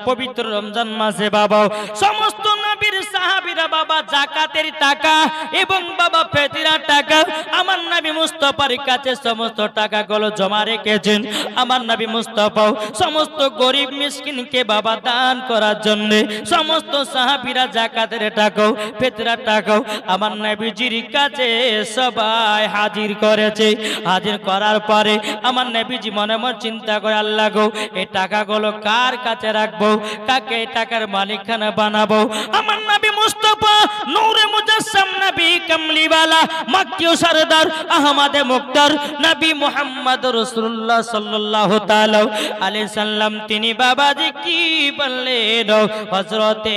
পবিত্র রমজান মাসে বাবা সমস্ত নবীর সাহাবীরা বাবা যাকাতের টাকা এবং বাবা ফিতরার টাকা আমার নবী মুস্তাফার কাছে সমস্ত টাকাগুলো জমা রেখেছেন। আমার নবী মুস্তাফা সমস্ত গরিব মিসকিনকে বাবা দান করার জন্য সমস্ত সাহাবীরা যাকাতের টাকা ফিতরার টাকা আমার নবীজির কাছে সবাই হাজির করেছে। হাজির করার পরে আমার নবীজি মনে মনে চিন্তা করে আল্লাহ গো এই টাকাগুলো কার কাছে রাখবো, কাকে এই টাকার মালিকানা বানাবো। আমার নবী মুস্তাফা নূরে মুজাসসাম নবী কামলিওয়ালা মক্কি সরদার আহমদে মুক্তার নবী মুহাম্মদ রাসূলুল্লাহ সাল্লাল্লাহু তাআলা আলাইহি সাল্লাম তিনি বাবাজি কি বললেন হযরতে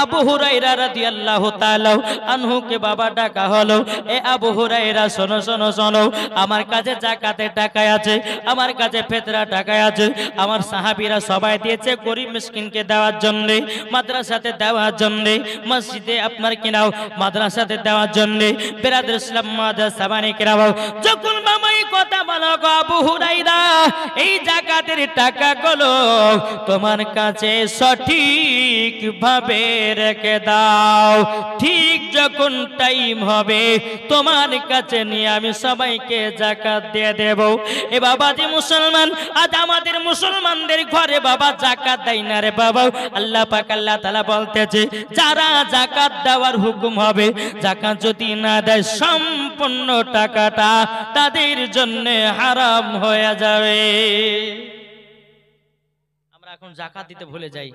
আবু হুরায়রা রাদিয়াল্লাহু তাআলা আনহু কে বাবা ডাকা হলো, এ আবু হুরায়রা শোনো শোনো শোনো, আমার কাছে যাকাতের টাকা আছে, আমার কাছে ফিতরা টাকা আছে, আমার সাহাবীরা সবাই দিয়েছে গরিব মিসকিনকে দেওয়ার জন্য, মাদ্রাসাতে দেওয়ার জন্য, মসজিদে আপনার কিনাও মাদ্রাসাতে দেওয়ার জন্য। বিরাদর ইসলাম মাদ্রাসা বানি কিনাও যখন বাবা এই কথা বলো গো আবু হুরায়রা এই যাকাতের টাকাগুলো তোমার কাছে সঠিক ভাবে রেখে দাও, ঠিক যখন টাইম হবে তোমার কাছে নিয়ে আমি সবাইকে যাকাত দিয়ে দেব। এ বাবাজি মুসলমান আজ আমাদের মুসলমানদের ঘরে বাবা যাকাত দেয় না রে বাবা। আল্লাহ পাক আল্লাহ তাআলা বলতেছে যারা যাকাত দেওয়ার হুকুম হবে যাকাত যদি না দেয় সম্পূর্ণ টাকাটা তাদের জন্য হারাম হয়ে যাবে। এখন যাকাত দিতে ভুলে যাই।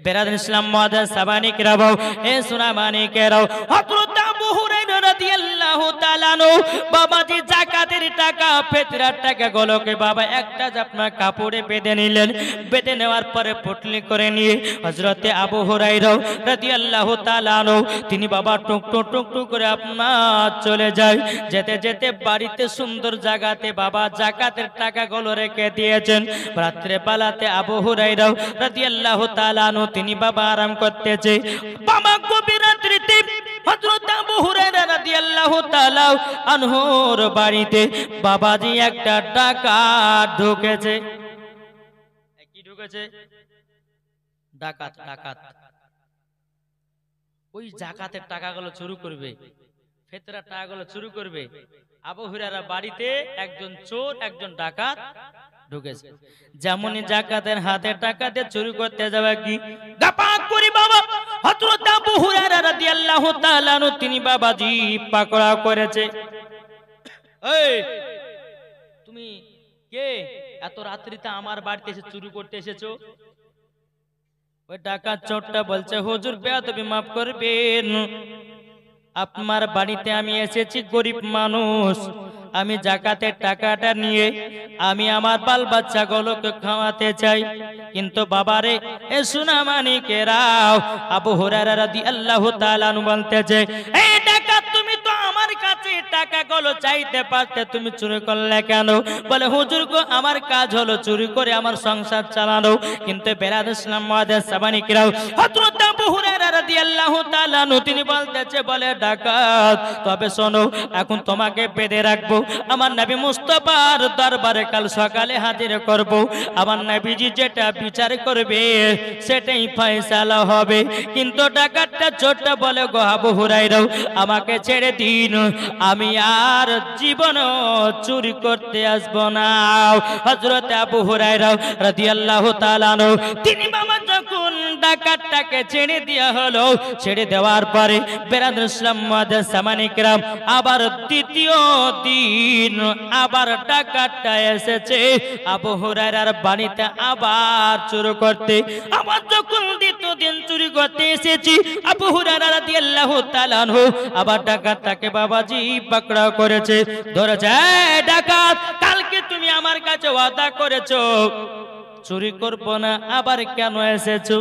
বিরাদর ইসলাম মাদ্রাসা বানি কিরাও এ সোনা বানি কিরাও হযরত আবু হুরায়রা রাদিয়াল্লাহু তাআলা আনহু বাবাজি যাকাতের টাকা ফিতরার টাকাগুলোকে বাবা একটা আপনার কাপড়ে বেঁধে নিলেন। বেঁধে নেওয়ার পরে পুটলি করে নিয়ে হযরতে আবু হুরায়রা রাদিয়াল্লাহু তাআলা আনহু তিনি বাবা টুক টুক টুক টুক করে আপনার চলে যায়। যেতে যেতে বাড়িতে সুন্দর জায়গাতে বাবা যাকাতের টাকাগুলো রেখে দিয়েছেন। রাত্রে বেলাতে আবু হুরায়রা রাদিয়াল্লাহু তাআলা আনহু তিনি বাবা আরাম করতেছে। বাবা গভীর রাত্রিতে হযরত আবু হুরায়রা রাদিয়াল্লাহু তাআলা আনহুর বাড়িতে বাবাজি একটা ডাকাত ঢুকেছে। কি ঢুকেছে? ডাকাত। ডাকাত ওই যাকাতের টাকাগুলো চুরি করবে, ফিতরার টাকাগুলো চুরি করবে। আবু হুরায়রা বাড়িতে একজন চোর একজন ডাকাত ঢুকেছে। যেমনই যাকাতের হাতে টাকা দিয়ে চুরি করতে যাবে কি গাপাক করে বাবা হযরত আবু হুরায়রা রাদিয়াল্লাহু তাআলা আনহু তিনি বাবাজি পাকড়া করেছে। এই তুমি কে এত রাত্রিতে আমার বাড়িতে এসে চুরি করতে এসেছো? ওই ডাকাত চোরটা বলছে হুজুর বেয়াদবি মাফ করবেন, আপনার বাড়িতে আমি এসেছি গরিব মানুষ, আমি যাকাতের টাকাটা নিয়ে আমি আমার বাল বাচ্চাগুলোকে খাওয়াতে চাই। কিন্তু বাবারে এ সোনা মানিকেরাও আবু হুরায়রা রাদিয়াল্লাহু তাআলা আনহু বলতেছে এই ডাকাত তুমি তো আমার কাছে টাকাগুলো চাইতে পারতে, তুমি চুরি করলে কেন? বলে হুজুর গো আমার কাজ হলো চুরি করে আমার সংসার চালানো। কিন্তু বিরাদর ইসলাম মাদ্রাসা বানি কিরাও হযরত আবু হুরায়রা রাদিয়াল্লাহু তাআলা আনহু তিনি বলতেছে বলে ডাকাত তবে শোনো এখন তোমাকে বেঁধে রাখবো, আমার নবী মুস্তাফার দরবারে কাল সকালে হাজির করব। আমার নবীজি যেটা বিচার করবে সেটাই ফয়সালা হবে। কিন্তু ডাকাতটা চোরটা বলে গো আবু হুরায়রা আমাকে ছেড়ে দিন, আমি আর জীবনও চুরি করতে আসবো না। হযরত আবু হুরায়রা রাদিয়াল্লাহু তাআলা আনহু তিনি বাবা যখন ডাকাতটাকে ছেড়ে দেওয়া হলো, ছেড়ে দেওয়ার পরে বিরাদর ইসলাম মাদ্রাসা বানি কিরাম আবার দ্বিতীয় দিন আবার ডাকাতটা এসেছে আবু হুরায়রার বাড়িতে আবার চুরি করতে। আবার যখন দ্বিতীয় দিন চুরি করতে এসেছি আবু হুরায়রা রাদিয়াল্লাহু তাআলা আনহু আবার ডাকাতটাকে বাবাজি পাকড়াও করেছে, ধরেছে এই ডাকাত কালকে তুমি আমার কাছে ওয়াদা করেছো চুরি করব না, আবার কেন এসেছো?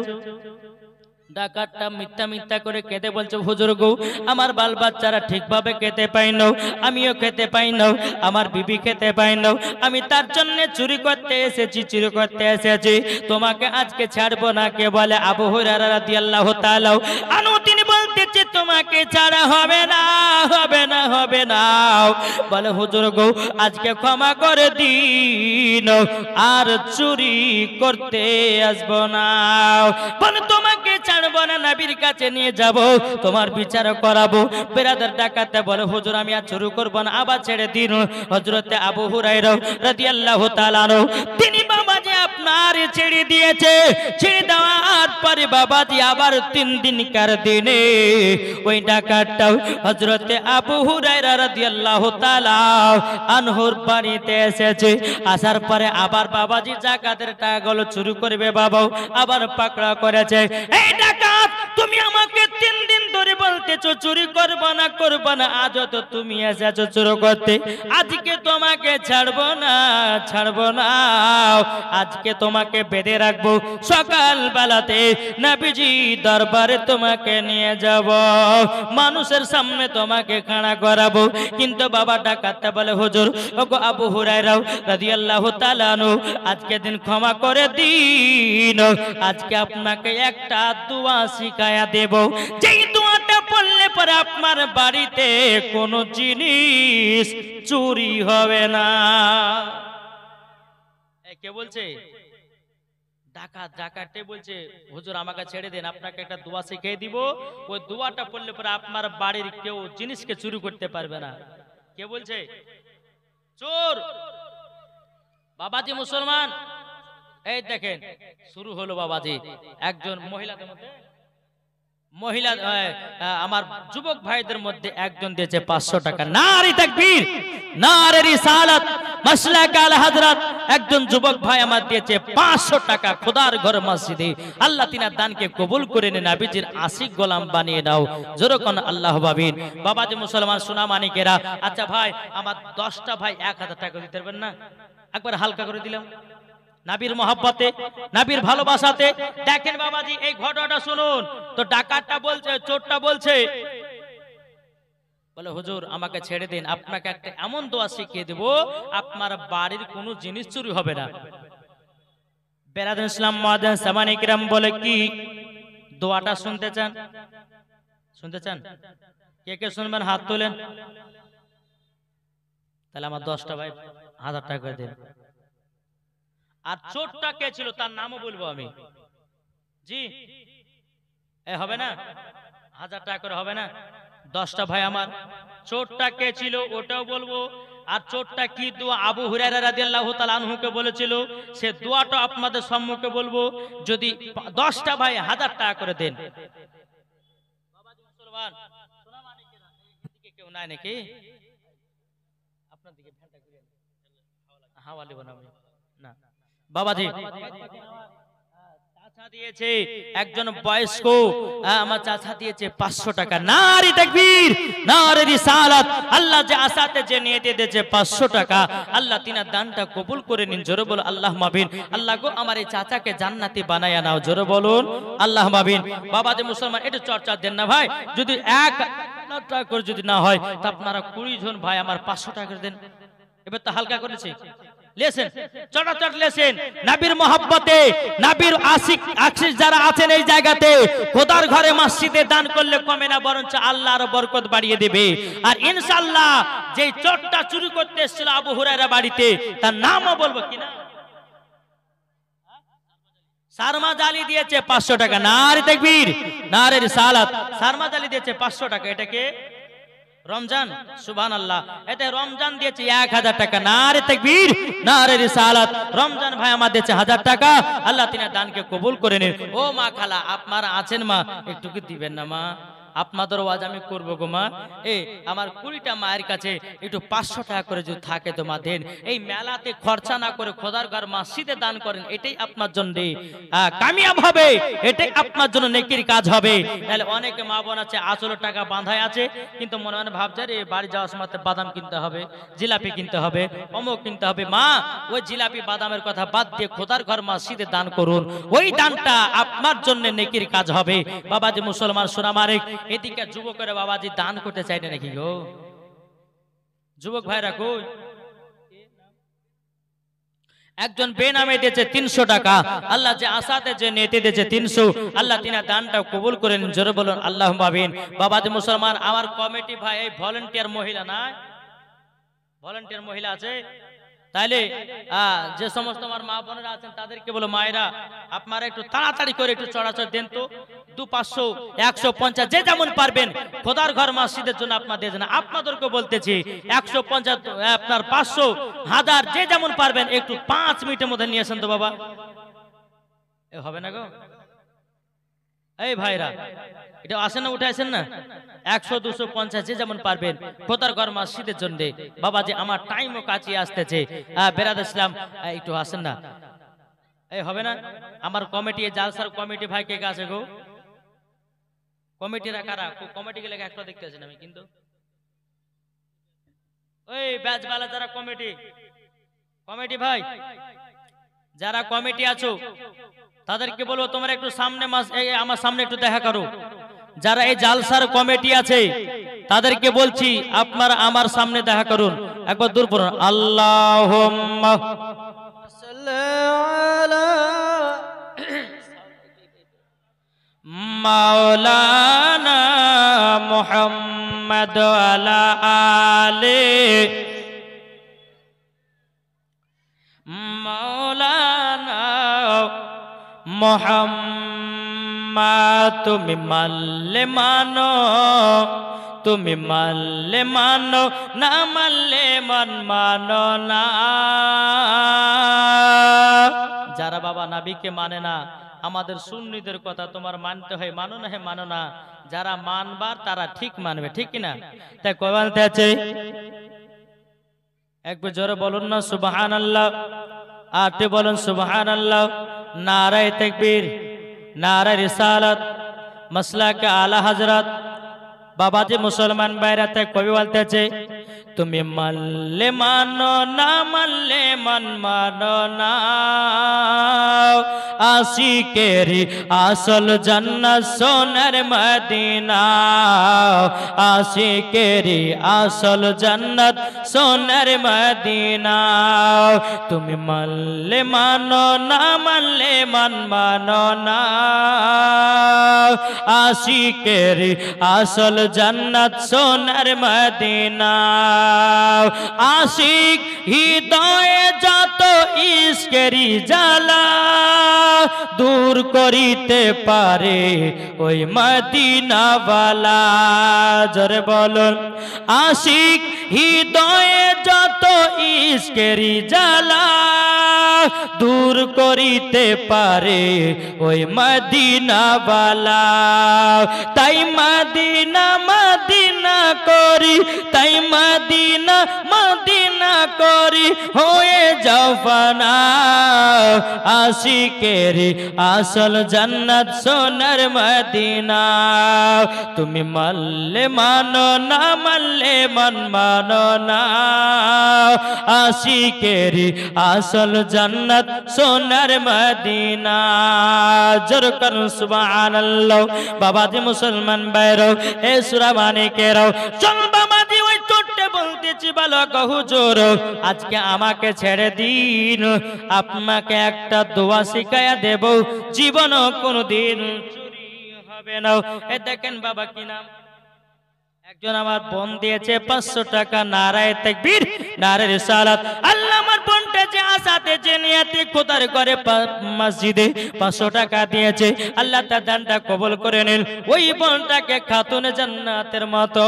ডাকাতটা মিথ্যা মিথ্যা করে কেঁদে বলছে হুজুর গো আমার বাল বাচ্চারা ঠিকভাবে খেতে পাই না, আমিও খেতে পাই না, আমার বিবি খেতে পাই না, আমি তার জন্য চুরি করতে এসেছি, চুরি করতে এসেছি, তোমাকে আজকে ছাড়বো না। কে বলে আবু হুরায়রা রাদিয়াল্লাহু তাআলা আনহু তিনি বলতে বলছে তোমাকে ছাড়া হবে না, হবে না, হবে না। বলে হুজুর গো আজকে ক্ষমা করে দিন, আর চুরি করতে আসবো না। বলে তোমাকে ছাড়বো না, নবীর কাছে নিয়ে যাব, তোমার বিচার করাবো। বেরাদার ডাকাতে বলে হুজুর আমি আর চুরি করবো না, আবার ছেড়ে দিন। হযরতে আবু হুরায়রা রাদিয়াল্লাহু তাআলা আনহু তিনি বাবাজি আপনার ছেড়ে দিয়েছে। ছেড়ে দেওয়ার পরে বাবাজি আবার 3 দিনকার দিনে ওই ডাকাতটাও হযরতে আবু হুরায়রা রাদিয়াল্লাহু তাআলা আনহুর বাড়িতে এসেছে। আসার পরে আবার বাবাজি যাকাতের টাকাগুলো চুরি করবে বাবাও আবার পাকড়া করেছে। এই ডাকাত তুমি আমাকে 3 দিন ধরে বলতেছো চুরি করব না, করব না, আজ তো তুমি এসেছো চুরি করতে। আজকে তোমাকে ছাড়বো না, ছাড়বো না। আজকে তোমাকে বেঁধে রাখবো, সকাল বেলাতে নবীজি দরবারে তোমাকে নিয়ে যাব, মানুষের সামনে তোমাকে খাড়া করাবো। কিন্তু বাবা ডাকাতটা বলে হুজুর ওগো আবু হুরায়রা রাদিয়াল্লাহু তাআলা আনহু আজকে দিন ক্ষমা করে দিন, আজকে আপনাকে একটা দোয়া শিখায়া দেব, যেই দোয়াটা পড়লে পরে আপনার বাড়িতে কোনো জিনিস চুরি হবে না। কে বলছে? ডাকাত। ডাকাতে বলছে হুজুর আমাকে ছেড়ে দেন, আপনাকে একটা দোয়া শিখিয়ে দিব, ওই দোয়াটা পড়লে পরে আপনার বাড়ির কেউ জিনিসকে চুরি করতে পারবে না। কে বলছে? চোর। বাবাজি মুসলমান এই দেখেন শুরু হলো বাবাজি। একজন মহিলাদের মধ্যে মহিলা আমার যুবক ভাইদের মধ্যে একজন দিয়েছে 500 টাকা। নারে তাকবীর, নারে রিসালাত, মাসলাক আল হযরত। একজন যুবক ভাই আমার দিয়েছে 500 টাকা। খোদার ঘর মসজিদে আল্লাহ তিনার দানকে কবুল করে নিন, নবীজির আশিক গোলাম বানিয়ে দাও। জোরকন আল্লাহু আমিন। বাবাজি মুসলমান সোনা মানিকেরা, আচ্ছা ভাই আমার 10টা ভাই 1000 টাকা দিতে পারবেন না? একবার হালকা করে দিলাম নবীর মহব্বতে, নবীর ভালোবাসাতে। দেখেন বাবাজি এই ঘটনাটা শুনুন তো। ডাকাতটা বলছে, চোরটা বলছে বলে হুজুর আমাকে ছেড়ে দিন, আপনাকে একটা এমন দোয়া শিখিয়ে দেব আপনার বাড়ির কোনো জিনিস চুরি হবে না। বেরাদার ইসলাম মুআজ্জিন সামানি কিরাম বলে কি দোয়াটা শুনতে চান? শুনতে চান? কে কে শুনবেন হাত তোলেন। তাহলে আমার 10টা ভাই 1000 টাকা করে দেন। আর চোরটা কে ছিল তার নামও বলবো আমি। জি হবে না? 1000 টাকা করে হবে না? 10টা ভাই আমার। চোরটা কে ছিল ওটাও বলবো, আর চোরটা কি দোয়া আবু হুরায়রা রাদিয়াল্লাহু তাআলা আনহুকে বলেছিল সে দোয়াটা আপনাদের সম্মুখে বলবো। যদি 10টা ভাই 1000 টাকা করে দেন। বাবাজি মুসলমান সোনা মানিকেরা এদিকে কেউ নাই নাকি? আপনার দিকে ফ্যানটা ঘুরে হাওয়া দেব না না বাবাজি। চাচা দিয়েছে একজন বয়স্ক, আমার চাচা দিয়েছে 500 টাকা। নারে তাকবীর, নারে রিসালাত। আল্লাহ যে আসাতে যে নিয়তে দিয়েছে 500 টাকা, আল্লাহ তিনার দানটা কবুল করে নিন। জোরে বলো আল্লাহুম্মা আমিন। আল্লাহ গো আমার এই চাচাকে জান্নাতি বানায়া নাও। জোরে বলুন আল্লাহুম্মা আমিন। বাবাজি মুসলমান একটু চর্চা দেন না ভাই। যদি 1 টাকা করে যদি না হয় তা আপনারা 20 জন ভাই আমার 500 টাকা করে দেন। এবার তো হালকা করেছে লেসেন, চটাচট লেসেন। নবীর মহব্বতে, নবীর আশিক আশিক যারা আছেন এই জায়গাতে, খোদার ঘরে মসজিদে দান করলে কমে না, বরঞ্চ আল্লাহ আরো বরকত বাড়িয়ে দেবে। আর ইনশাআল্লাহ যেই চোরটা চুরি করতে এসেছিল আবু হুরায়রা বাড়িতে, তার নামও বলবো কিনা? সারমাজ আলী দিয়েছে 500 টাকা। নারে তাকবীর, নারে রিসালাত। সারমাজ আলী দিয়েছে 500 টাকা। এটাকে রমজান, সুবহানাল্লাহ। এটা রমজান দিয়েছে 1000 টাকা। নারে তাকবীর, নারে রিসালাত। রমজান ভাই আমার দিয়েছে 1000 টাকা। আল্লাহ তিনার দানকে কবুল করে নিন। ও মা খালা আপনারা আছেন মা, একটু কি দিবেন না মা? আপনাদের ওয়াজ আমি করবো গো মা। এই আমার 20টা মায়ের কাছে একটু 500 টাকা করে যদি থাকে তো মা দেন। এই মেলাতে খরচা না করে খোদার ঘর মসজিদে দান করেন, এটাই আপনার জন্য কামিয়াব হবে, এটাই আপনার জন্য নেকির কাজ হবে। তাহলে অনেকে মা বোন আছে আসলে টাকা বাঁধায় আছে, কিন্তু মনে মনে ভাবছে রে বাড়ি যাওয়ার সময় বাদাম কিনতে হবে, জিলাপি কিনতে হবে, অমুক কিনতে হবে। মা ওই জিলাপি বাদামের কথা বাদ দিয়ে খোদার ঘর মসজিদে দান করুন, ওই দানটা আপনার জন্য নেকির কাজ হবে। বাবাজি মুসলমান সোনা মানিক, এদিকে যুবকেরা বাবাজি দান করতে চাই না নাকি গো? যুবক ভাইরা কই? একজন বেনামে দিয়েছে 300 টাকা, আল্লাহ যে আসাতে যে নেতে দিয়েছে 300, আল্লাহ তিনা দানটা কবুল করেন, জোরে বলুন আল্লাহুম্মা আমিন। বাবাজি মুসলমান, আমার কমিটি ভাই এই ভলান্টিয়ার মহিলা না, ভলান্টিয়ার মহিলা আছে, তাইলে যে সমস্ত আমার মা বোনেরা আছেন তাদেরকে বলো, মায়েরা আপনারা একটু তাড়াতাড়ি করে একটু চড়াচড় দেন তো, 200, 500, 150 যে যেমন পারবেন খোদার ঘর মসজিদের জন্য আপনাদের জন্য, আপনাদেরকে বলতেছি 150, আপনার 500, 1000 যে যেমন পারবেন একটু 5 মিনিটের মধ্যে নিয়ে আসেন তো বাবা। এ হবে না গো এই ভাইরা, এটা আসেন না, উঠে আসেন না, 100, 200, 50 যে যেমন পারবেন খোদার ঘর মসজিদের জন্য। বাবা যে আমার টাইমও কাছে আসতেছে, বেরাদ ইসলাম একটু আসেন না, এই হবে না। আমার কমিটি জালসার কমিটি ভাই কে আছে গো, কমিটিরা কারা, কমিটি গেলে একটা দেখতে আছেন আমি, কিন্তু ওই ব্যাচবালা যারা কমিটি ভাই যারা কমিটি আছো তাদেরকে বলবো তোমরা একটু সামনে আমার সামনে একটু দেখা করো। যারা এই জালসার কমিটি আছে তাদেরকে বলছি আপনারা আমার সামনে দেখা করুন, একবার দূর পড়ুন, আল্লাহুম্মা সাল্লি আলা মাওলানা মুহাম্মদ আলা আলি মাওলানা মুহাম্মদ। তুমি মানলে মানো, তুমি মানলে মানো, না মানলে মানো না। যারা বাবা নবীকে মানে না, আমাদের সুন্নিদের কথা তোমার মানতে হয়, মানো না হে মানো না। যারা মানবার তারা ঠিক মানবে, ঠিক কিনা? তাই কয় বলতে আছে, একবার জোরে বলুন না সুবহানাল্লাহ, আটে বলুন সুবহানাল্লাহ। নারায়ে তাকবীর, নারায়ে রিসালাত, মাসলাকে আলা হযরত। বাবাজি মুসলমান ভাইরা, তাই কবি বলতে আছে, তুমি মানলে মানো, না মানলে মানো না। আশিকেরি আসল জান্নাত সোনার মদিনা, আশিকেরি আসল জান্নাত সোনার মদিনা। তুমি মানলে মানো, না মানলে মানো না। আশিকেরি আসল জান্নাত সোনার মদিনা। আশিক হৃদয়ে যত ইশকেরি জ্বালা দূর করিতে পারে ওই মদিনাওয়ালা। জোরে বলুন, আশিক হৃদয়ে যত ইশকেরি জ্বালা দূর করিতে পারে ওই মদিনাওয়ালা। তাই মদিনা মদিনা করি, তাই মদিনা মদিনা করি হয়ে যাও ফানা। আশিকেরি আসল জান্নাত সোনার মদিনা। তুমি মানলে মানো, না মানলে মানো না। আশিকেরি আসল জান্নাত সোনার মদিনা। জোর করুন সুবহানাল্লাহ। বাবাজি মুসলমান ভাইরা, এ সূরা মানিকেরাও চল বাবাজি ওই ছোট্টে বলতেছি, ভালো হুজুর আজকে আমাকে ছেড়ে দিন, আপনাকে একটা দোয়া শিখায়া দেব, জীবনও কোনোদিন চুরি হবে না। এ দেখেন বাবা কি নাম, একজন আমার বোন দিয়েছে 500 টাকা। নারায়ে তাকবীর, নারায়ে রিসালাত। আল্লাহ আমার বোনটা যে আসাতে যে নিয়াতে খোদার ঘরে মসজিদে 500 টাকা দিয়েছে, আল্লাহ তার দানটা কবুল করে নিন। ওই বোনটাকে খাতুন জান্নাতের মতো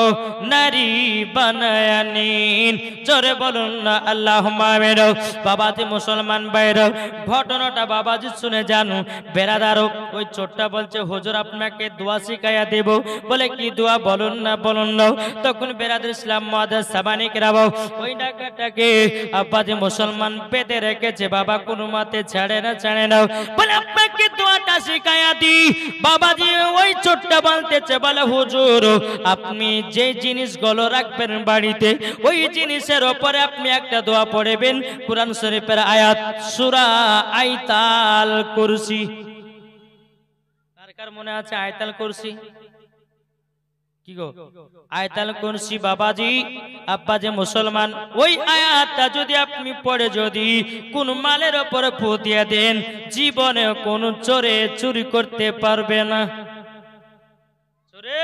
নারী বানায়া নিন। জোরে বলুন না আল্লাহুম্মা আমিন। বাবাজি মুসলমান ভাইরা, ঘটনাটা বাবাজি শুনে জানো বেরাদারও। ওই ছোটটা বলছে, হুজুর আপনাকে দোয়া শিখাইয়া দেব। বলে কি দোয়া বলুন না বলুন না। তখন বেরাদর ইসলাম মুআদ্দাস সাবানি কেরাও ওই ডাকাটাকে আব্বাজি মুসলমান পেতে রেখেছে, বাবা কোনো মতে ছাড়ে না। বলে আপনাকে দোয়াটা শিখাইয়া দি। বাবাজি ওই ছোটটা বলতেছে, বলে হুজুর আপনি যে জিনিসগুলো রাখবেন বাড়িতে, ওই জিনিসের উপরে আপনি একটা দোয়া পড়বেন, কুরআন শরীফের আয়াত সূরা আয়াতুল কুরসি। কার কার মনে আছে আয়াতুল কুরসি? কি গো আয়াতুল কুরসি বাবাজি আব্বা যে মুসলমান, ওই আয়াতটা যদি আপনি পড়ে যদি কোন মালের উপর ফু দিয়ে দেন, জীবনে কোন চোরে চুরি করতে পারবে না, চোরে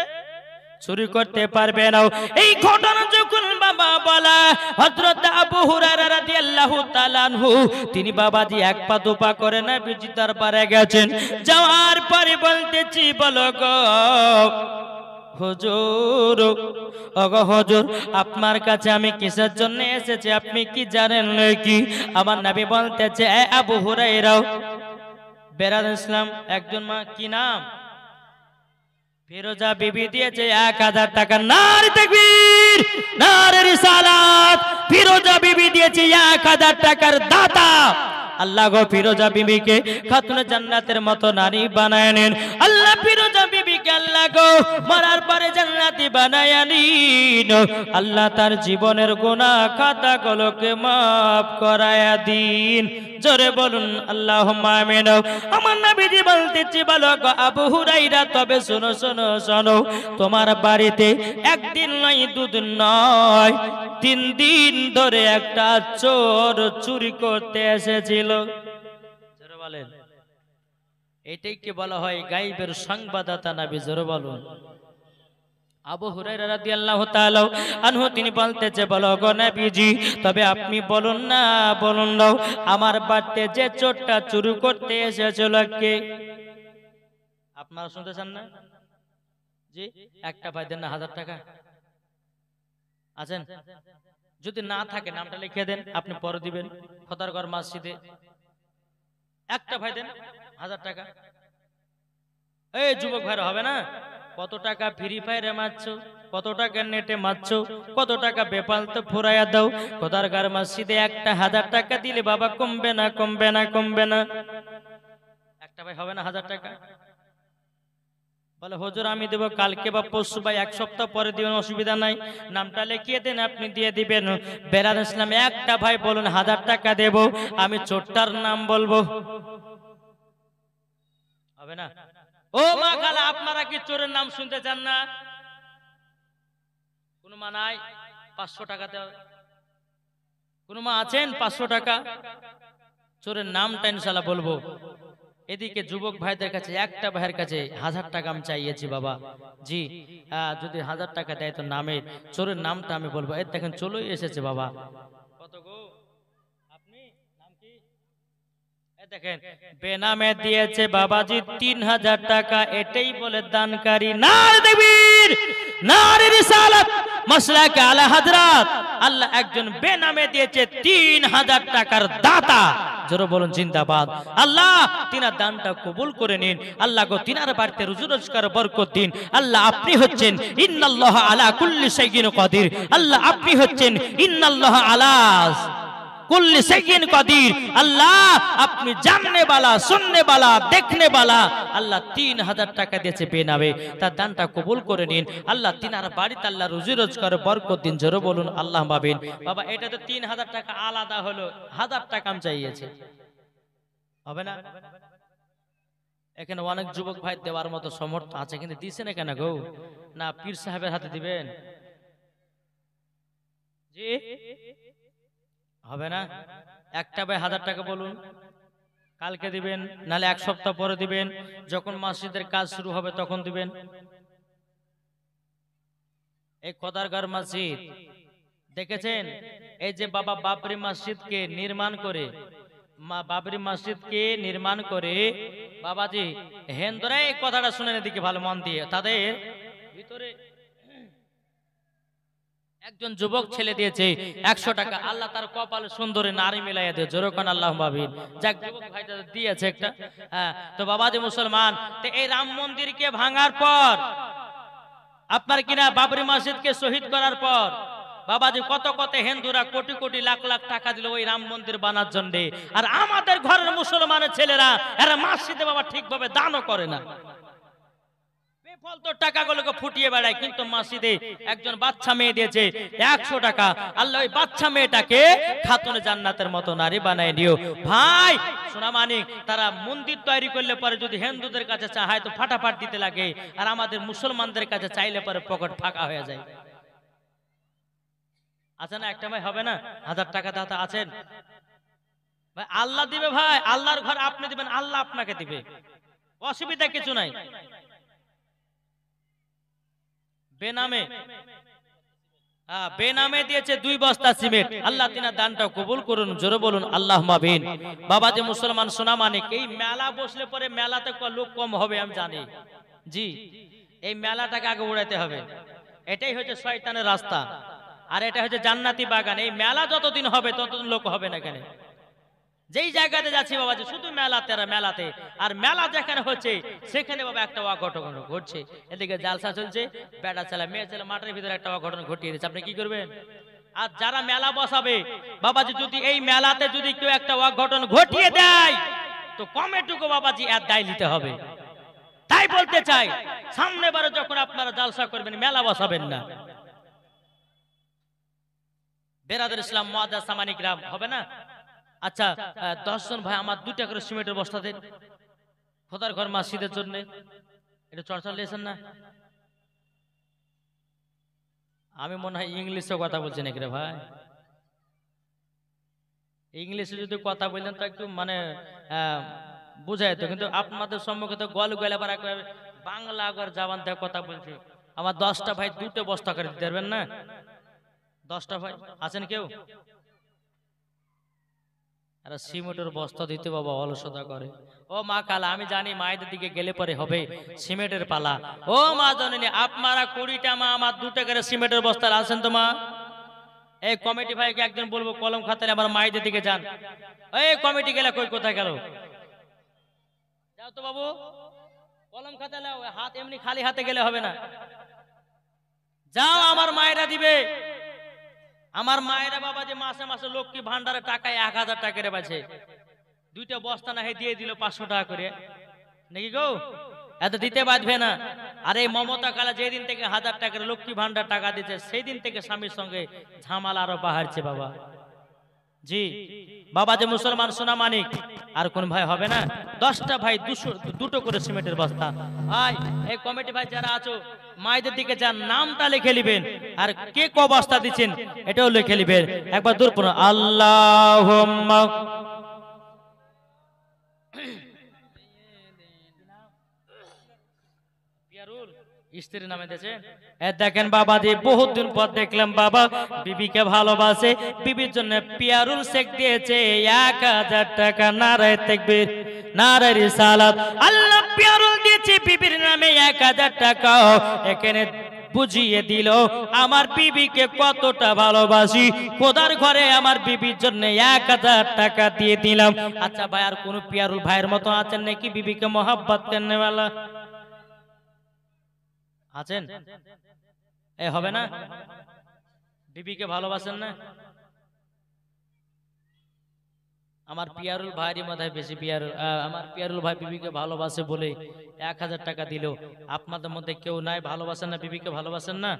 চুরি করতে পারবে না। এই ঘটনা যখন বাবা বলা হযরত আবু হুরায়রা রাদিয়াল্লাহু তাআলা আনহু, তিনি বাবাজি এক পা দুপা করে না নবীজি দরবারে গেছেন, যাওয়ার পরে বলতেছি বলো গো হুজুর, ওগো হুজুর আপনার কাছে আমি কিসের জন্য এসেছি আপনি কি জানেন নাকি? আমার নবী বলতেছে এ আবু হুরায়রা, বেরাদ ইসলাম একজন মা, কি নাম? ফিরোজা বিবি দিয়েছে 1000 টাকা। নারে তাকবীর, নারে রিসালাত। ফিরোজা বিবি দিয়েছে 1000 টাকার দাতা। আল্লাহ গো ফিরোজা বিবিকে খাতুনে জান্নাতের মতো নারী বানায় নেন। আল্লাহ ফিরোজা বিবিকে আল্লাহ গো মরার পরে জান্নাতি বানায় নিন। আল্লাহ তার জীবনের গুনাহ খাতাগুলোকে maaf করায়া দিন। জোরে বলুন আল্লাহুম্মা আমিন। আমার নবীজি বলতেছি বলো গো আবু হুরায়রা, তবে শোনো শোনো শোনো, তোমার বাড়িতে একদিন নয় দুদিন নয় 3 দিন ধরে একটা চোর চুরি করতে এসেছিল। জোরে বলেন, এটাই কি বলা হয় গায়েবের সংবাদদাতা নবী? জোরে বলুন। আবু হুরায়রা রাদিয়াল্লাহু তাআলা আনহু তিনি বলতেছে বলো গো নবীজি, তবে আপনি বলুন না, বলুন দাও আমার বাড়িতে যে চোরটা চুরি করতে এসেছিল কে? আপনারা শুনতেছেন না? জি, একটা ভাই দেন না 1000 টাকা আছেন? যদি না থাকে নামটা লিখে দেন, আপনি পরে দিবেন খোদারগড় মসজিদে। একটা ভাই দেন 1000 টাকা। এই যুবক ভাইরা হবে না? কত টাকা ফ্রি ফায়ারে মারছো, কত টাকা নেটে মারছো, কত টাকা বেপালতে ফুরাইয়া দাও। খোদারগড় মসজিদে একটা 1000 টাকা দিলে বাবা কমবে না, কমবে না, কমবে না। একটা ভাই হবে না 1000 টাকা? বলে হুজুর আমি দেব কালকে বা পরশু বা 1 সপ্তাহ পরে দিবেন, অসুবিধা নাই, নামটা লিখিয়ে দেন আপনি দিয়ে দিবেন। বেরাদ ইসলাম একটা ভাই বলুন 1000 টাকা দেব, আমি চোরটার নাম বলবো, হবে না? ও মা খালা, আপনারা কি চোরের নাম শুনতে চান না? কোন মা নাই 500 টাকা দেও? কোন মা আছেন 500 টাকা? চোরের নামটা ইনশাআল্লাহ বলবো। এদিকে যুবক ভাইদের কাছে একটা ভাইয়ের কাছে 1000 টাকা আমি চাইয়েছি বাবা জি, যদি 1000 টাকা দেয় তো নামের চোরের নামটা আমি বলবো। এই দেখেন চলেই এসেছে বাবা। কত গো আপনি? নাম কি? এই দেখেন বেনামে দিয়েছে বাবাজি 3000 টাকা। এটাই বলে দানকারী। নারে তাকবীর, নারে রিসালাত, মাসলাক আলা হযরত। আল্লাহ একজন বেনামে দিয়েছে 3000 টাকার দাতা। জোরে বলুন জিন্দাবাদ। আল্লাহ তিনার দানটা কবুল করে নিন। আল্লাহ গো তিনার বাড়িতে রুজি রোজগার বরকত দিন। আল্লাহ আপনি হচ্ছেন ইন্নাল্লাহ আলা কুল্লি শাইইন কাদির। আল্লাহ আপনি হচ্ছেন ইন্নাল্লাহ আলা কুল্লি শাইইন কাদির। আল্লাহ আপনি জাননে वाला, सुनने वाला, देखने वाला। আল্লাহ 3000 টাকা দিয়েছে বেনামে, তার দানটা কবুল করে নিন। আল্লাহ তিনার বাড়িতে আল্লাহ রুজি রোজগার বরকত দিন। জোরে বলুন আল্লাহ মাবিন। বাবা এটা তো 3000 টাকা আলাদা হলো, 1000 টাকা আমি চাইয়েছে, হবে না? এখানে অনেক যুবক ভাই দেওয়ার মতো সমর্থ আছে, কিন্তু দিছেন না কেন গো? না পীর সাহেবের হাতে দিবেন? জি হবে না? একটা ভাই 1000 টাকা বলুন, কালকে দিবেন, নালে 1 সপ্তাহ পরে দিবেন, যখন মসজিদের কাজ শুরু হবে তখন দিবেন। এই খোদারগড় মসজিদ দেখেছেন, এই যে বাবা বাবরি মসজিদকে নির্মাণ করে, বাবরি মসজিদকে নির্মাণ করে বাবাজি হিন্দুরা, এই কথাটা শুনেন এদিকে ভালো মন দিয়ে, তাদের ভিতরে একজন যুবক ছেলে দিয়েছে 100 টাকা। আল্লাহ তার কপালে সুন্দরী নারী মিলাইয়া দিয়ে। জোরকান আল্লাহ মাবিন। যাক যুবক ভাইটা দিয়েছে একটা। তো বাবাজি মুসলমান, তো এই রাম মন্দিরকে ভাঙার পর আপনার কিনা বাবরি মসজিদকে শহীদ করার পর বাবাজি কত কত হিন্দুরা কোটি কোটি লাখ লাখ টাকা দিল ওই রাম মন্দির বানার জন্য। আর আমাদের ঘরের মুসলমানের ছেলেরা এরা মসজিদে বাবা ঠিকভাবে দানও করে না। বেফালতু টাকাগুলোকে ফুটিয়ে বেড়ায়, কিন্তু মসজিদে একজন বাচ্চা মেয়ে দিয়েছে 100 টাকা। আল্লাহ ওই বাচ্চা মেয়েটাকে খাতুনে জান্নাতের মতো নারী বানায় দিও। ভাই সোনা মানিক, তারা মন্দির তৈরি করলে পরে যদি হিন্দুদের কাছে চায় তো ফাটাফাট দিতে লাগে, আর আমাদের মুসলমানদের কাছে চাইলে পরে পকেট ফাঁকা হয়ে যায়। আছে না একটা ভাই? হবে না? 1000 টাকা দাতা আছেন ভাই? আল্লাহ দিবে ভাই, আল্লাহর ঘর আপনি দিবেন, আল্লাহ আপনাকে দিবে, অসুবিধা কিছু নাই। বেনামে বেনামে দিয়েছে 2 বস্তা সিমেন্ট। আল্লাহ তিনার দানটা কবুল করুন, জোরে বলুন আল্লাহুম্মা আমিন। বাবা যে মুসলমান সোনা মানিক, এই মেলা বসলে পরে মেলাতে লোক কম হবে আমি জানি, জি এই মেলাটাকে আগে উড়াইতে হবে। এটাই হচ্ছে শয়তানের রাস্তা, আর এটা হচ্ছে জান্নাতি বাগান। এই মেলা যতদিন হবে ততদিন লোক হবে না। কেন? যেই জায়গাতে যাচ্ছি বাবাজি শুধু মেলাতে আর মেলাতে, আর মেলা যেখানে হচ্ছে সেখানে বাবা একটা অঘটন ঘটছে। এদিকে জালসা চলছে, বেটা ছেলে মেয়ে ছেলে মাঠের ভিতরে একটা অঘটন ঘটিয়ে দিচ্ছে, আপনি কি করবেন? আর যারা মেলা বসাবে বাবাজি, যদি এই মেলাতে যদি কেউ একটা অঘটন ঘটিয়ে দেয় তো কমেটুকু বাবাজি এর দায় নিতে হবে। তাই বলতে চাই, সামনে বারে যখন আপনারা জালসা করবেন মেলা বসাবেন না। বেরাদের ইসলাম মুআদ্দাস সামানিক রাম হবে না? আচ্ছা 10 জন ভাই আমার 2টা করে সিমেন্টের বস্তা দেন খোদার ঘর মসজিদের জন্য। এটা চর্চা লিয়েছেন না? আমি মনে হয় ইংলিশে কথা বলছি নাকি রে ভাই? ইংলিশে যদি কথা বললেন তো একটু মানে বুঝাই তো, কিন্তু আপনাদের সম্মুখে তো গল গলে বাংলা আগর জাবান থেকে কথা বলছি। আমার 10টা ভাই 2টা বস্তা করে দিতে পারবেন না? 10টা ভাই আছেন কেউ? আর সিমেন্টের বস্তা দিতে বাবা অলসতা করে। ও মা কালা, আমি জানি মায়েদের দিকে গেলে পরে হবে সিমেন্টের পালা। ও মা জননী, আপনারা 20টা মা আমার 2টা করে সিমেন্টের বস্তা আছেন তো মা? এই কমিটি ভাইকে একজন বলবো কলম খাতায় আমার মায়েদের দিকে যান। এই কমিটি গেলে কই কোথায় গেল? যাও তো বাবু, কলম খাতায় নাও, হাত এমনি খালি হাতে গেলে হবে না। যাও, আমার মায়েরা দিবে। আমার মায়েরা বাবা যে মাসে মাসে লক্ষ্মী ভান্ডারে টাকায় 1000 টাকা করে বাঁচে, 2টা বস্তা না দিয়ে দিল 500 টাকা করে, নাকি গো? এত দিতে বাঁচবে না। আর এই মমতা কালা যেদিন থেকে 1000 টাকার লক্ষ্মী ভান্ডার টাকা দিচ্ছে সেই দিন থেকে স্বামীর সঙ্গে ঝামেলা আরো বাড়ছে বাবা। জি বাবা যে মুসলমান সোনা মানিক, আর কোন ভাই হবে না? 10টা ভাই 200 করে সিমেন্টের বস্তা। ভাই এই কমিটি ভাই যারা আছো মায়েদের দিকে যান, নামটা লিখে নেবেন, আর কে ক বস্তা দিচ্ছেন এটাও লিখে নেবেন। একবার দূর পড়ুন আল্লাহুম্মা। স্ত্রীর নামে দিয়েছে। দেখেন বাবা দি, বহুত দিন পর দেখলাম বাবা বিবিকে ভালোবাসে, বিবির জন্য পিয়ারুল শেখ দিয়েছে 1000 টাকা। নারায়ে তাকবীর, নারায়ে রিসালাত। আল্লাহ পিয়ারুল দিয়েছে বিবির নামে 1000 টাকা। এখানে বুঝিয়ে দিল আমার বিবিকে কতটা ভালোবাসি। খোদার ঘরে আমার বিবির জন্য 1000 টাকা দিয়ে দিলাম। আচ্ছা ভাই, আর কোন পিয়ারুল ভাইয়ের মতো আছেন নাকি বিবিকে মোহাব্বত করনে वाला? আছেন? এ হবে না? বিবিকে ভালোবাসেন না? আমার পিয়ারুল ভাইয়ের মাথায় বেশি আমার পিয়ারুল ভাই বিবিকে ভালোবাসে বলে 1000 টাকা দিল। আপনাদের মধ্যে কেউ নাই ভালোবাসেন না, বিবিকে ভালোবাসেন না?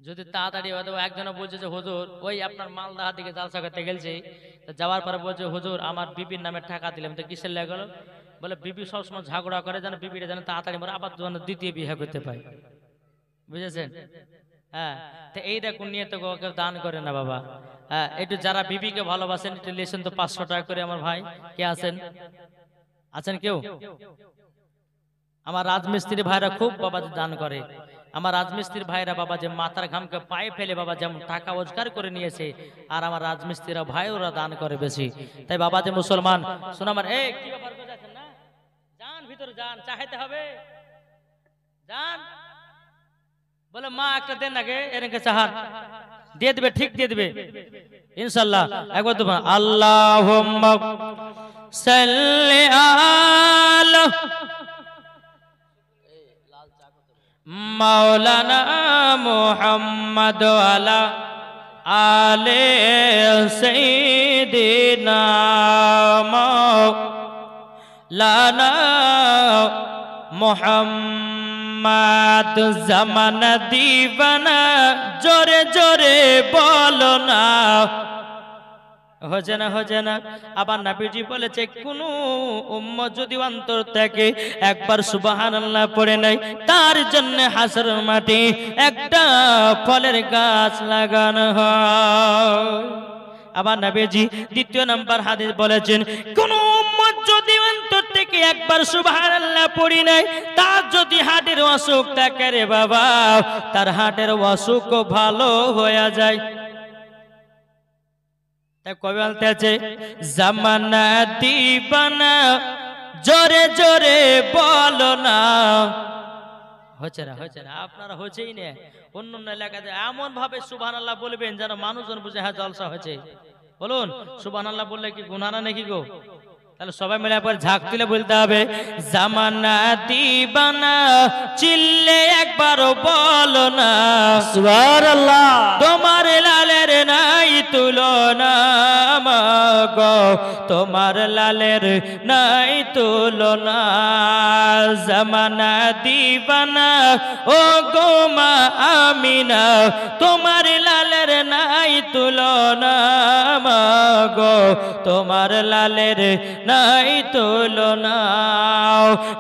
যদি তাড়াতাড়ি হয়তো একজনে বলছে যে হুজুর ওই আপনার মালদাহার দিকে জালসা করতে গেছে, যাওয়ার পরে বলছে হুজুর আমার বিবির নামে টাকা দিলাম। তো কিসের লেগে গেল? বলে বিবি সবসময় ঝগড়া করে, যেন বিবিটা যেন তাড়াতাড়ি মরে আবার দ্বিতীয় বিয়ে করতে পায়। বুঝেছেন? হ্যাঁ, তো এইটা কোন নিয়ে তো কেউ দান করে না বাবা। হ্যাঁ, একটু যারা বিবিকে ভালোবাসেন একটু লেসেন তো 500 টাকা করে। আমার ভাই কে আছেন? আছেন কেউ? আমার রাজমিস্ত্রি ভাইরা খুব বাবা দান করে। আমার রাজমিস্ত্রির ভাইরা বাবা যে মাথার ঘামকে পায়ে ফেলে বাবা যেমন টাকা রোজগার করে নিয়েছে, আর আমার রাজমিস্ত্রিরা ভাই ওরা দান করে বেশি। তাই বাবা যে মুসলমান শোনা আমার, এই কি ব্যাপার করছেন না? যান ভিতরে যান, চাইতে হবে যান। বলে মা একটা দেন নাকি এরকে চাহার দিয়ে দিবে, ঠিক দিয়ে দিবে ইনশাআল্লাহ। একবার তো আল্লাহুম্মা সাল্লি আলা মাওলানা মুহাম্মদ আলা আলে সাইয়্যিদিনা মাওলানা মুহাম্মদ জামানা দিবানা জোরে জোরে বলো না হচ্ছে না আবার নবীজি বলেছে কোন উম্মত যদি অন্তর থেকে একবার সুবহানাল্লাহ পড়ে নাই তার জন্য হাসরের মাঠে একটা ফলের গাছ লাগানো হয়। আবার নবীজি দ্বিতীয় নাম্বার হাদিস বলেছেন কোন উম্মত যদি অন্তর থেকে একবার সুবহানাল্লাহ পড়ি নাই তার যদি হার্টের অসুখ থাকে রে বাবা তার হার্টের অসুখ ভালো হয়ে যায়। কবি বলতেছে জামানা দিবানা জোরে জোরে বলো না হচ্ছে না আপনারা হচ্ছেই না অন্য এলাকাতে এমন ভাবে সুবহানাল্লাহ বলবেন যেন মানুষজন বুঝে হ্যাঁ জলসা হচ্ছে। বলুন সুবহানাল্লাহ বললে কি গুনাহ না নাকি গো? তাহলে সবাই মিলে একবার ঝাঁক তুলে বলতে হবে জামানা দিবানা চিল্লে একবার বলো না সুবহানাল্লাহ তোমার লালের নাই তুলনা মাগো তোমার লালের নাই তুলনা জামানা দিবানা ও গো মা আমিনা তোমার লালের নাই তুলনা মাগো তোমার লালের নাই তুলনা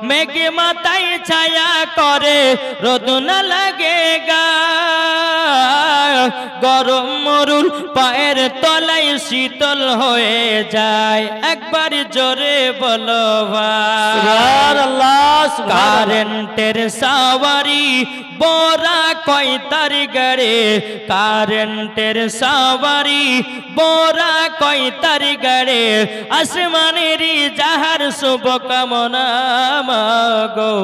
মেঘে মাথায় ছায়া করে রোদ না লাগে গায় গরম মরুল পায়ের তলায় শীতল হয়ে যায় একবার জোরে বলো ভাই সুবহানাল্লাহ কারেন্টের সাওয়ারি बोरा कोई तर गड़े कारेंटेर सवारी बोरा कोई तर गड़े आसमानेरी जाहार शुभ कामना मागो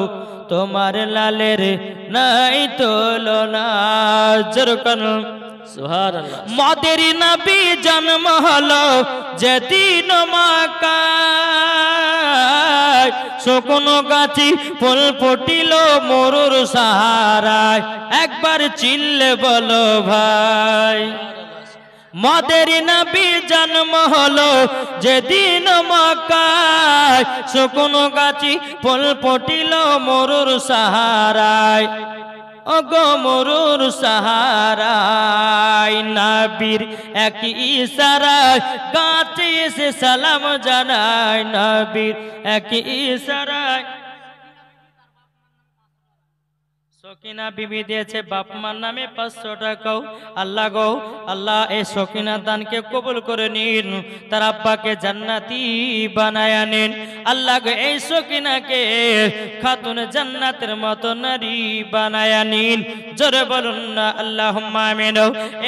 तुम्हार लालेर नाई तुलना जरकन सुबहानाल्लाह मादेरी नबी जन्म हलो जेदिन माका শুকনো গাছি ফুল ফুটিল মরুর সাহারায় একবার চিল্লে বলো ভাই মদের নবী জন্ম হলো যেদিন মক্কায় শুকনো গাছি ফুল ফুটিল মরুর সাহারায় ওগো মরুর সাহারায় নবীর এক ইশারায় গাছে এসে সালাম জানায় নবীর এক ইশারায় সকিনা বিবি দিয়েছে বাপ মার নামে 500 টাকা আল্লাহ গো আল্লাহ এই সকিনা দানকে কবুল করে নিন তার আব্বাকে জান্নাতি বানায়া নিন আল্লাহ গো এই সকিনাকে খাতুন জান্নাতের মতো নারী বানায়া নিন জোরে বলুন না আল্লাহুম্মা আমিন।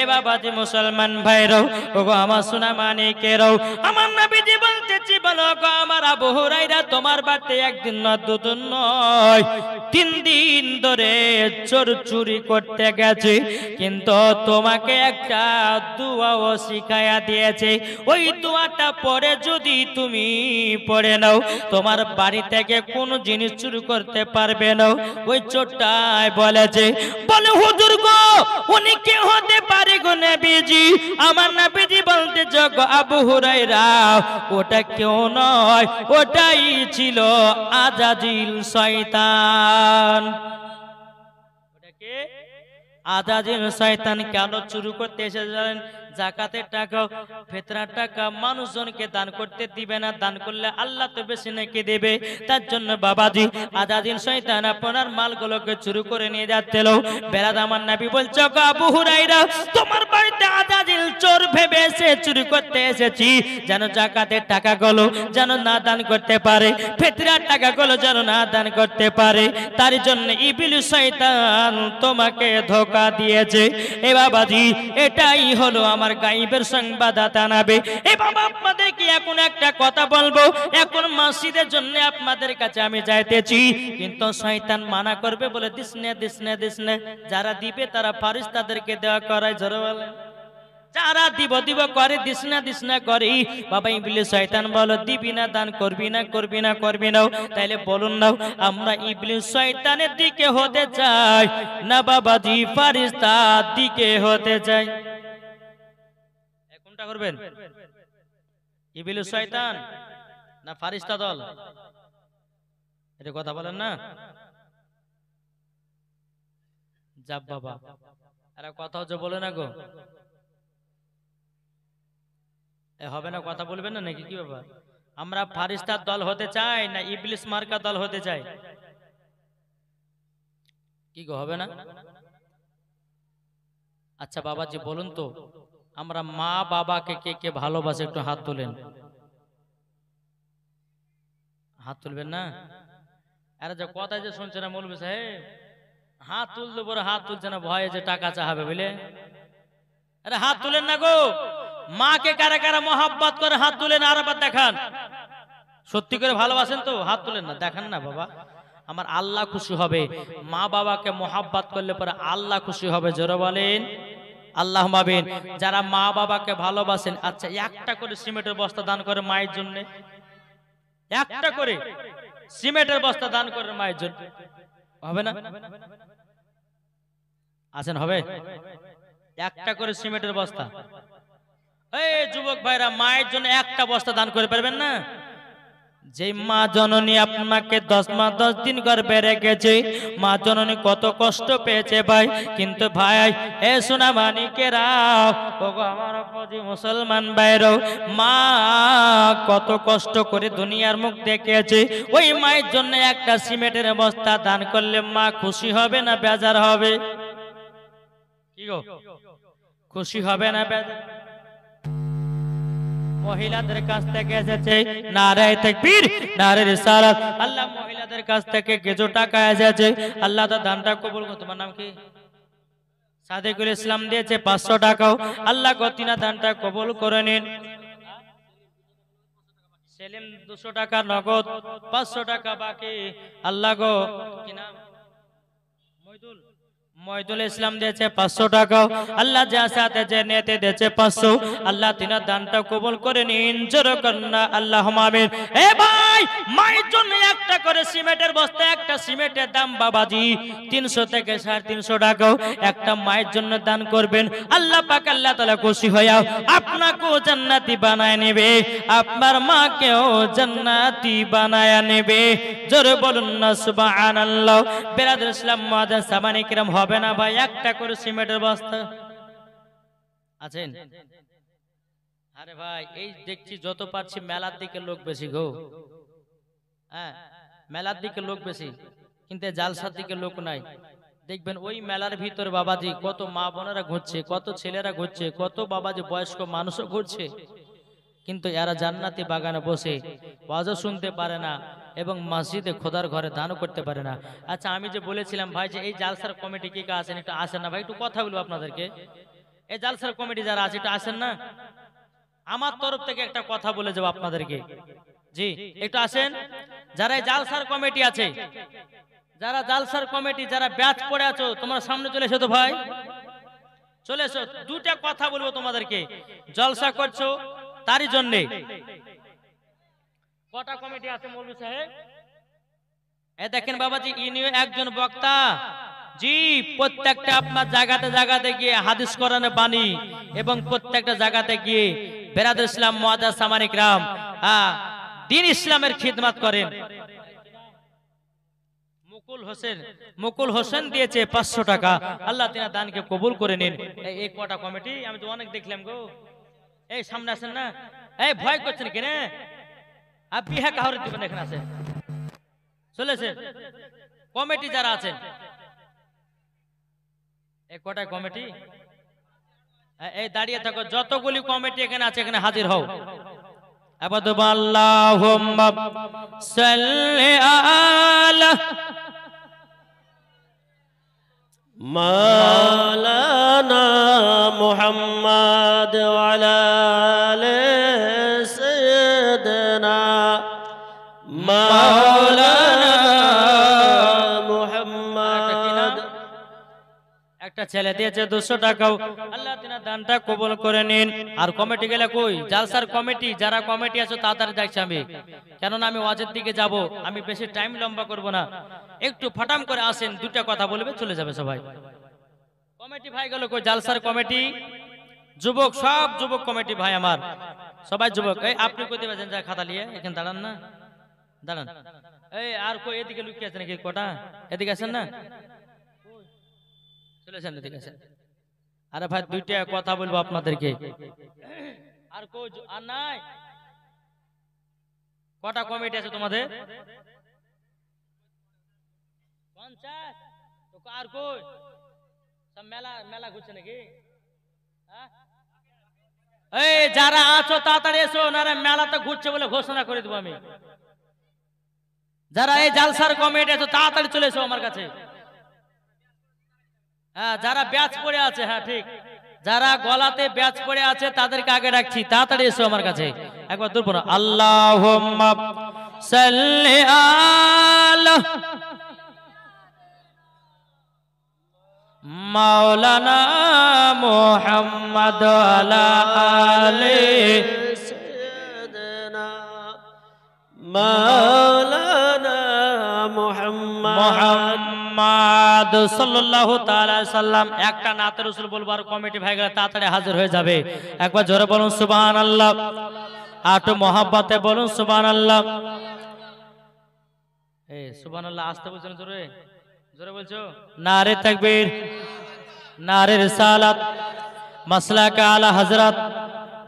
এ বাবাজি মুসলমান ভাইরাও ওগো আমার সোনা মানিকেরাও আমার নবীজি বলতেছি বলো গো আমার আবু হুরায়রা তোমার বাড়িতে একদিন না দুদিন নয় 3 দিন ধরে চোর চুরি করতে গেছে কিন্তু তোমাকে একটা দোয়াও শিখায়া দিয়েছে ওই দোয়াটা পড়ে যদি তুমি পড়ে নাও তোমার বাড়ি থেকে কোনো জিনিস চুরি করতে পারবে না। ওই চোরটাই বলেছে বলে হুজুর গো উনি কে হতে পারে গো নবীজি আমার নবীজি বলতে জগ আবু হুরায়রা ওটা কেউ নয় ওটাই ছিল আজাজিল শয়তান। আজাজিল শয়তান কেন চুরি করতে এসে জানেন জাকাতের টাকা ফিতরার টাকা মানুষজনকে দান করতে দিবে না দান করলে আল্লাহ তো বেশি নাকি দেবে তার জন্য বাবাজি আজাজিল শয়তান আপনার মালগুলোকে চুরি করে নিয়ে যাচ্ছিল বেলাদ আমার নবী বলছে গো আবু হুরায়রা তোমার বাড়িতে আজাজিল চোর ভেবে এসে চুরি করতে এসেছি যেন জাকাতের টাকাগুলো যেন না দান করতে পারে ফিতরার টাকাগুলো যেন না দান করতে পারে তার জন্য ইবলিস শয়তান তোমাকে ধোঁকা দিয়েছে। এ বাবাজি এটাই হলো আমার গায়েবের সংবাদদাতা নবী। এ বাবা আপনাদের কি এখন একটা কথা বলবো এখন মসজিদের জন্য আপনাদের কাছে আমি যাইতেছি কিন্তু শয়তান মানা করবে বলে দিসনে যারা দিবে তারা ফেরেশতাদেরকে দেওয়া করায় জোরে বলে যারা দিব করে দিসনা করে বাবা ইবলিস শয়তান বলো দিবি না দান করবি না তাইলে বলুন না আমরা ইবলিস শয়তানের দিকে হতে চাই না বাবাজি ফেরেশতার দিকে হতে চাই? করবেন? ইবলিস শয়তান না ফারিস্তা দল? এটা কথা বলেন না। যাব বাবা, এরা কথা হচ্ছে বলে না গো। হবে না, কথা বলবেন না নাকি? কি বাবা, আমরা ফারিস্তার দল হতে চাই না ইবলিস মার্কা দল হতে চাই? কি গো, হবে না? আচ্ছা বাবাজি বলুন তো, আমরা মা বাবাকে কে কে ভালোবাসে? একটু হাত তোলেন। হাত তুলবেন না? আরে যে কথা যে শুনছে না মৌলভী সাহেব, হাত তুলতে পরে হাত তুলছে না ভয়ে যে টাকা চাহাবে বুঝলে। আরে হাত তুলেন না গো। মাকে কারা কারা মহাব্বত করে হাত তুলেন, আর আবার দেখান। সত্যি করে ভালোবাসেন তো হাত তুলেন না, দেখান না বাবা। আমার আল্লাহ খুশি হবে। মা বাবাকে মহাব্বত করলে পরে আল্লাহ খুশি হবে। জোরে বলেন আল্লাহ মাবিন। যারা মা বাবাকে ভালোবাসেন, আচ্ছা একটা করে সিমেন্টের বস্তা দান করে মায়ের জন্য, একটা করে সিমেন্টের বস্তা দান করে মায়ের জন্য, হবে না? আছেন? হবে একটা করে সিমেন্টের বস্তা। এই যুবক ভাইরা, মায়ের জন্য একটা বস্তা দান করে পারবেন না? যে মা জননী আপনাকে 10 মাস 10 দিন গর্ভে রেখেছে, মা জননী কত কষ্ট পেয়েছে ভাই। কিন্তু ভাই এ সোনা মানিকেরা, ওগো আমার আপজি মুসলমান ভাইরাও, মা কত কষ্ট করে দুনিয়ার মুখ দেখেছে। ওই মায়ের জন্য একটা সিমেন্টের বস্তা দান করলে মা খুশি হবে না বেজার হবে? কি গো, খুশি হবে না বেজার? মহিলাদের কাছ থেকে এসেছে নারায়ে তাকবীর, নারায়ে রিসালাত। আল্লাহ মহিলাদের কাছ থেকে কিছু টাকা এসেছে, আল্লাহ তার দানটা কবুল করুন। তোমার নাম কি? সাদেকুল ইসলাম দিয়েছে 500 টাকাও, আল্লাহ গতিনা দানটা কবুল করে নিন। সেলিম 200 টাকা নগদ, 500 টাকা বাকি। আল্লাহ গো, কি নাম? মইদুল ইসলাম দিয়েছে 500 টাকাও, আল্লাহ যা সাথে যে নেতে দিয়েছে 500, আল্লাহ তিনার দানটা কবুল করে নিন। জোরে করুন আল্লাহুম্মা আমিন। এ ভাই, মায়ের জন্য একটা করে সিমেন্টের বস্তা, একটা সিমেন্টের দাম বাবাজি 300 থেকে 350 টাকাও একটা মায়ের জন্য দান করবেন। আল্লাহ পাক আল্লাহ তাআলা খুশি হয়ে আপনাকেও জান্নাতি বানায় নেবে, আপনার মাকেও জান্নাতি বানায় নেবে। জোরে বলুন না সুবহানাল্লাহ। বেরাদর ইসলাম মুআজ্জাজ সামানে কিরাম, হবে না ভাই একটা করে সিমেন্টের বস্তা? আছেন? আরে ভাই, এই দেখছি যত পারছি মেলার দিকে লোক বেশি গো। হ্যাঁ, মেলার দিকে লোক বেশি, কিন্তু জালসার দিকে লোক নাই। দেখবেন ওই মেলার ভিতরে বাবাজি কত মা বোনেরা ঘুরছে, কত ছেলেরা ঘুরছে, কত বাবাজি বয়স্ক মানুষও ঘুরছে, কিন্তু এরা জান্নাতি বাগানে বসে ওয়াজও শুনতে পারে না এবং মসজিদে খোদার ঘরে দানও করতে পারে না। আচ্ছা আমি যে বলেছিলাম ভাই যে এই জালসার কমিটি কে কে আছেন, একটু আসেন না ভাই, একটু কথা বলবো আপনাদেরকে। এই জালসার কমিটি যারা আছে একটু আসেন না, আমার তরফ থেকে একটা কথা বলে যাবো আপনাদেরকে। জি একটু আসেন। যারা এই জালসার কমিটি আছে, যারা জালসার কমিটি, যারা ব্যাচ পড়ে আছো, তোমরা সামনে চলে এসো তো ভাই, চলে এসো। দুটা কথা বলবো তোমাদেরকে। জলসা করছো তারই জন্যে কটা কমিটি আছে মৌলভী সাহেব? এ দেখেন বাবাজি, ইনিও একজন বক্তা। জি, প্রত্যেকটা আপনার জায়গাতে জায়গাতে গিয়ে হাদিস কোরআনে বাণী এবং প্রত্যেকটা জায়গাতে গিয়ে বেরাদর ইসলাম মুআজ্জাজ সামানে কিরাম দ্বীন ইসলামের খিদমত করেন। মুকুল হোসেন দিয়েছে 500 টাকা, আল্লাহ তিনার দানকে কবুল করে নিন। এই কটা কমিটি আমি তো অনেক দেখলাম গো। এই সামনে আসেন না, এই ভয় করছেন কিনা? আপনি হ্যাঁ কাহরে দিবেন, এখানে আছেন, চলেছেন কমিটি যারা আছেন, এই কটা কমিটি, এই দাঁড়িয়ে থাকো, যতগুলি কমিটি এখানে আছে এখানে হাজির হও। আল্লাহুম্মা সাল্লি আলা মাওলানা মুহাম্মদ ওয়া আলা আলি সাইয়্যিদিনা মাওলানা মুহাম্মদ। একটা ছেলে দিয়েছে 200 টাকাও, আল্লাহ তিনার দানটা কবুল করে নিন। আর কমিটি গেলে কই? জালসার কমিটি যারা কমিটি আছে তাড়াতাড়ি যাচ্ছি আমি, কেননা আমি ওয়াজের দিকে যাব, আমি বেশি টাইম লম্বা করব না। একটু ফাটাম করে আসেন, দুটা কথা বলবে চলে যাবে সবাই। কমিটি ভাই গেল কই? জালসার কমিটি যুবক, সব যুবক কমিটি ভাই আমার, সবাই যুবক। এই আপনি কইতে পারছেন যা খাতা নিয়ে এখানে দাঁড়ান না, দাঁড়ান। এই আর কই এদিকে লুকিয়ে আছে নাকি কটা? এদিকে আছেন না, চলেছেন এদিকে আছেন। আরে ভাই দুইটা কথা বলবো আপনাদেরকে। আর কই আর নাই? কটা কমিটি আছে তোমাদের? 50। তো আর কই? সব মেলা মেলা ঘুরছে নাকি? হ্যাঁ? এই যারা আছো তাড়াতাড়ি এসো, নারে মেলা তো ঘুরছে বলে ঘোষণা করে দেবো আমি। যারা এই জালসার কমিটি আছো তাড়াতাড়ি চলে এসো আমার কাছে। হ্যাঁ, যারা ব্যাচ পড়ে আছে, হ্যাঁ ঠিক, যারা গলাতে ব্যাচ পড়ে আছে তাদেরকে আগে রাখছি, তাড়াতাড়ি এসো আমার কাছে। একবার দূর পড়ো, আল্লাহুম্মা সাল্লি আলা মাওলানা মুহাম্মদ আলা আলি سيدنا مولانا محمد মুহাম্মদ সাল্লাল্লাহু তাআলা সাল্লাম। একটা নাতে রাসূল বলবো আর কমিটি ভাই গেলে তাড়াতাড়ি হাজির হয়ে যাবে। একবার জোরে বলুন সুবহানাল্লাহ, আটো মহব্বতে বলুন সুবহানাল্লাহ। এই সুবহানাল্লাহ আসতে বলছেন, জোরে জোরে বলছো। নারে তাকবীর, নারে রিসালাত, মাসলাক আলা হযরত,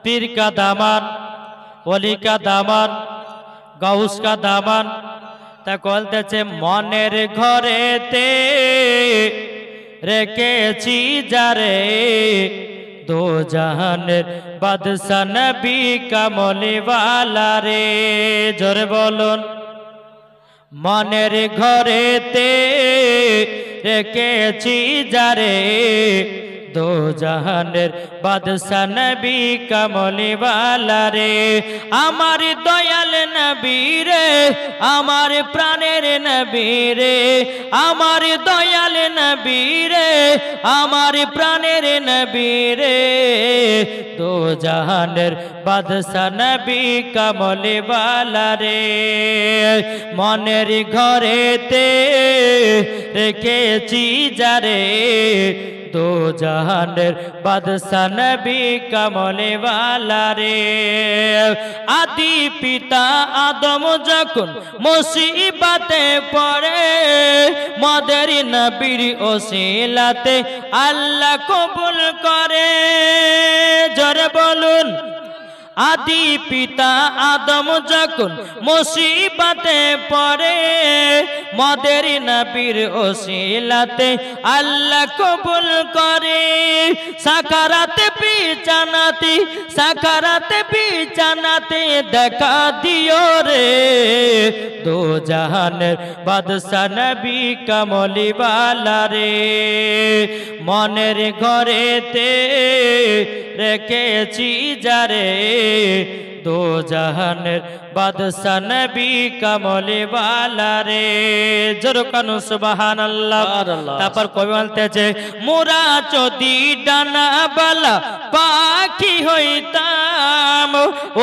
পীর কা দামান, ওলি কা দামান, গাউস কা দামান। তা বলতেছে মনের ঘরেতে রেখেছি যারে, দো জাহানের বাদশা নবী কামলিওয়ালা রে। জোরে বলুন, মনের ঘরেতে রেখেছি যারে, দো জাহানের বাদশা নবী কামলিওয়ালা রে। আমার দয়াল নবী রে, আমার প্রাণের নবী রে, আমার দয়াল নবী রে, আমার প্রাণের নবী রে, দো জাহানের বাদশা নবী কামলিওয়ালা রে। মনের ঘরেতে রেখেছি যারে, দো জাহানের বাদশা নবী কামলিওয়ালা রে। আদি পিতা আদম যখন মুসিবতে পড়ে, মদের নবীর ওসিলাতে আল্লাহ কবুল করে। জোরে বলুন, আদি পিতা আদম যখন মুসিবতে পড়ে, মদের নবীর ওসিলাতে আল্লাহ কবুল করে। সাকারাতে বিছানাতে, সাকারাতে বিছানাতে দেখা দিও রে, দো জাহানের বাদশা নবী কামলিওয়ালা রে। মনের ঘরেতে রেখেছি যারে, দো জাহানের বাদশা নবী কামলিওয়ালা রে। জোরে কানু সুবহানাল্লাহ। তারপর কবি বলতেছে মোরা যদি ডানা বালা পাখি হইতাম,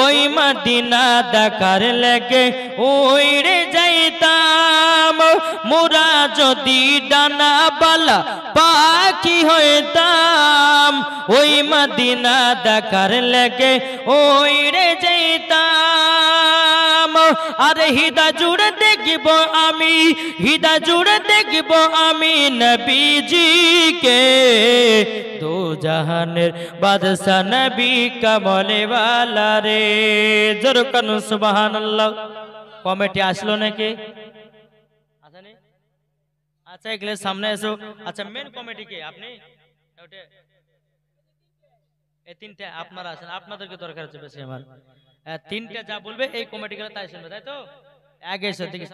ওই মদিনা দেখার লেগে উড়ে যাইতাম। মোরা যদি ডানা বালা পাখি হইতাম, ওই মদিনা দেখার লেগে উড়ে যাইতাম। আরে হৃদয় জুড়ে দেখব আমি, হৃদয় জুড়ে দেখব আমি নবীজিকে, দো জাহানের বাদশা নবী কামলিওয়ালা রে। জোরে কানু সুবহানাল্লাহ। কমিটি আসলো নাকি? আসেনি? আচ্ছা এগুলো সামনে এসো। আচ্ছা মেন কমিটি কে? আপনি? এই তিনটা আপনারা আছেন, আপনাদেরকে দরকার আছে বেশি আমার। তিনটা যা বলবে এই কমিটি গুলো তাই শুনবে, তাই তো? আগে এসো, দেখি।